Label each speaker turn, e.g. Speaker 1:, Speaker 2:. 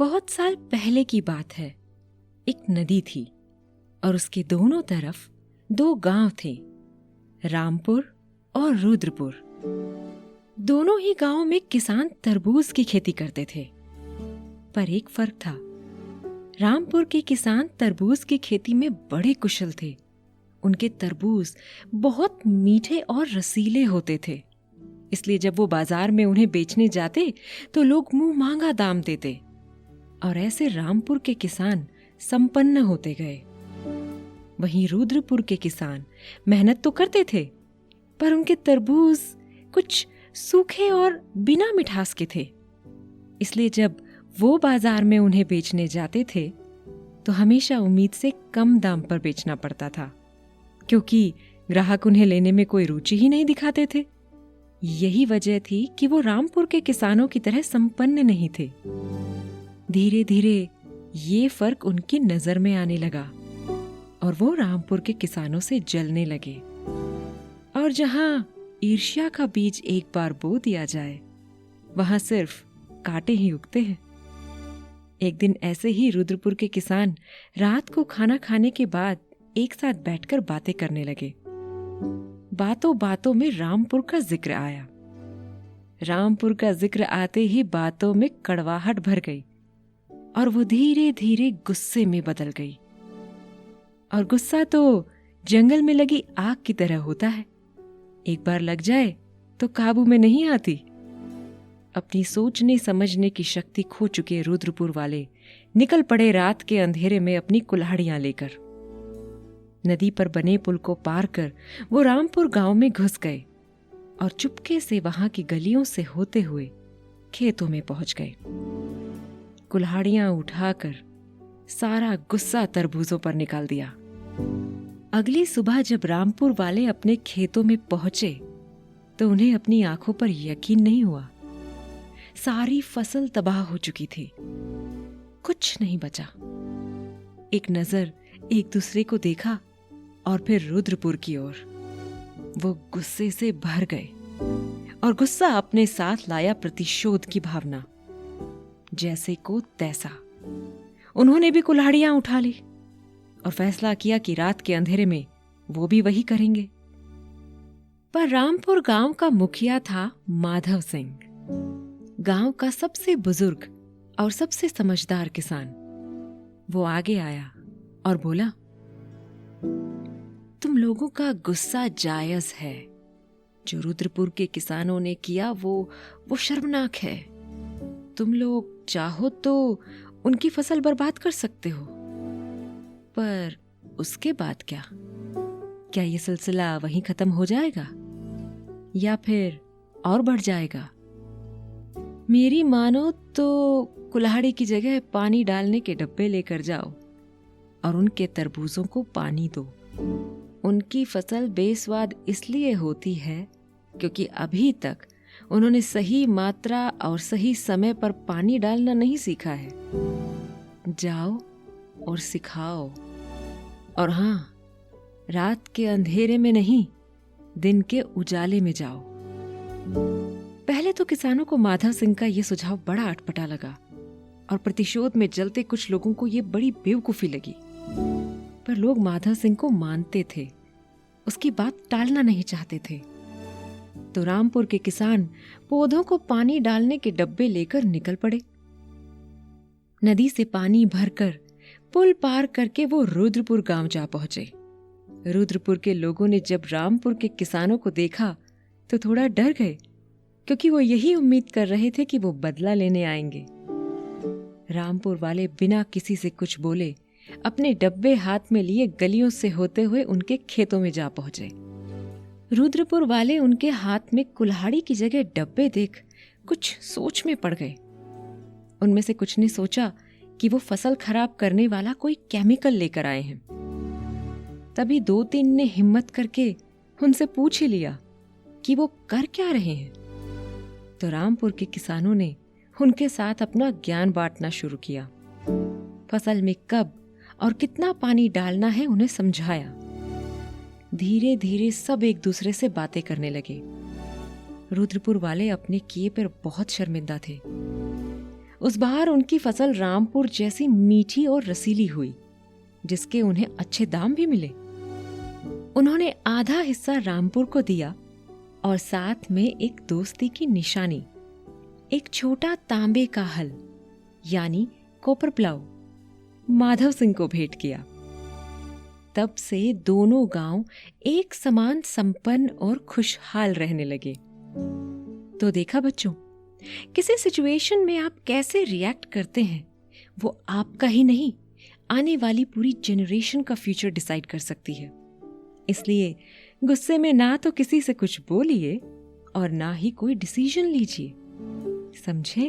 Speaker 1: बहुत साल पहले की बात है। एक नदी थी और उसके दोनों तरफ दो गांव थे, रामपुर और रुद्रपुर। दोनों ही गांवों में किसान तरबूज की खेती करते थे, पर एक फर्क था। रामपुर के किसान तरबूज की खेती में बड़े कुशल थे। उनके तरबूज बहुत मीठे और रसीले होते थे, इसलिए जब वो बाजार में उन्हें बेचने जाते तो लोग मुंह मांगा दाम देते और ऐसे रामपुर के किसान संपन्न होते गए। वहीं रुद्रपुर के किसान मेहनत तो करते थे, पर उनके तरबूज कुछ सूखे और बिना मिठास के थे, इसलिए जब वो बाजार में उन्हें बेचने जाते थे तो हमेशा उम्मीद से कम दाम पर बेचना पड़ता था, क्योंकि ग्राहक उन्हें लेने में कोई रुचि ही नहीं दिखाते थे। यही वजह थी कि वो रामपुर के किसानों की तरह संपन्न नहीं थे। धीरे धीरे ये फर्क उनकी नजर में आने लगा और वो रामपुर के किसानों से जलने लगे। और जहां ईर्ष्या का बीज एक बार बो दिया जाए, वहां सिर्फ कांटे ही उगते हैं। एक दिन ऐसे ही रुद्रपुर के किसान रात को खाना खाने के बाद एक साथ बैठकर बातें करने लगे। बातों बातों में रामपुर का जिक्र आया। रामपुर का जिक्र आते ही बातों में कड़वाहट भर गई और वो धीरे धीरे गुस्से में बदल गई। और गुस्सा तो जंगल में लगी आग की तरह होता है, एक बार लग जाए तो काबू में नहीं आती। अपनी सोचने समझने की शक्ति खो चुके रुद्रपुर वाले निकल पड़े रात के अंधेरे में अपनी कुल्हाड़ियां लेकर। नदी पर बने पुल को पार कर वो रामपुर गांव में घुस गए और चुपके से वहां की गलियों से होते हुए खेतों में पहुंच गए। कुल्हाड़ियां उठाकर सारा गुस्सा तरबूजों पर निकाल दिया। अगली सुबह जब रामपुर वाले अपने खेतों में पहुंचे तो उन्हें अपनी आंखों पर यकीन नहीं हुआ। सारी फसल तबाह हो चुकी थी, कुछ नहीं बचा। एक नजर एक दूसरे को देखा और फिर रुद्रपुर की ओर। वो गुस्से से भर गए और गुस्सा अपने साथ लाया प्रतिशोध की भावना। जैसे को तैसा उन्होंने भी कुल्हाड़ियां उठा ली और फैसला किया कि रात के अंधेरे में वो भी वही करेंगे। पर रामपुर गांव का मुखिया था माधव सिंह, गांव का सबसे बुजुर्ग और सबसे समझदार किसान। वो आगे आया और बोला, तुम लोगों का गुस्सा जायज है। जो रुद्रपुर के किसानों ने किया वो शर्मनाक है। तुम लोग चाहो तो उनकी फसल बर्बाद कर सकते हो, पर उसके बाद क्या ये सिलसिला वहीं खत्म हो जाएगा या फिर और बढ़ जाएगा? मेरी मानो तो कुल्हाड़ी की जगह पानी डालने के डब्बे लेकर जाओ और उनके तरबूजों को पानी दो। उनकी फसल बेस्वाद इसलिए होती है क्योंकि अभी तक उन्होंने सही मात्रा और सही समय पर पानी डालना नहीं सीखा है। जाओ और सिखाओ। और हाँ, रात के अंधेरे में नहीं, दिन के उजाले में जाओ। पहले तो किसानों को माधव सिंह का यह सुझाव बड़ा अटपटा लगा और प्रतिशोध में जलते कुछ लोगों को यह बड़ी बेवकूफी लगी। पर लोग माधव सिंह को मानते थे, उसकी बात टालना नहीं चाहते थे। तो रामपुर के किसान पौधों को पानी डालने के डब्बे लेकर निकल पड़े। नदी से पानी भरकर पुल पार करके वो रुद्रपुर गांव जा पहुंचे। रुद्रपुर के लोगों ने जब रामपुर के किसानों को देखा तो थोड़ा डर गए, क्योंकि वो यही उम्मीद कर रहे थे कि वो बदला लेने आएंगे। रामपुर वाले बिना किसी से कुछ बोले अपने डब्बे हाथ में लिए गलियों से होते हुए उनके खेतों में जा पहुंचे। रुद्रपुर वाले उनके हाथ में कुल्हाड़ी की जगह डब्बे देख कुछ सोच में पड़ गए। उनमें से कुछ ने सोचा कि वो फसल खराब करने वाला कोई केमिकल लेकर आए हैं। तभी 2-3 ने हिम्मत करके उनसे पूछ ही लिया कि वो कर क्या रहे हैं। तो रामपुर के किसानों ने उनके साथ अपना ज्ञान बांटना शुरू किया। फसल में कब और कितना पानी डालना है उन्हें समझाया। धीरे धीरे सब एक दूसरे से बातें करने लगे। रुद्रपुर वाले अपने किए पर बहुत शर्मिंदा थे उस बार उनकी फसल रामपुर जैसी मीठी और रसीली हुई, जिसके उन्हें अच्छे दाम भी मिले। उन्होंने आधा हिस्सा रामपुर को दिया और साथ में एक दोस्ती की निशानी, एक छोटा तांबे का हल यानी कोपर प्लाव, माधव सिंह को भेंट किया। तब से दोनों गांव एक समान संपन्न और खुशहाल रहने लगे। तो देखा बच्चों, किसी सिचुएशन में आप कैसे रिएक्ट करते हैं वो आपका ही नहीं, आने वाली पूरी जनरेशन का फ्यूचर डिसाइड कर सकती है। इसलिए गुस्से में ना तो किसी से कुछ बोलिए और ना ही कोई डिसीजन लीजिए, समझे?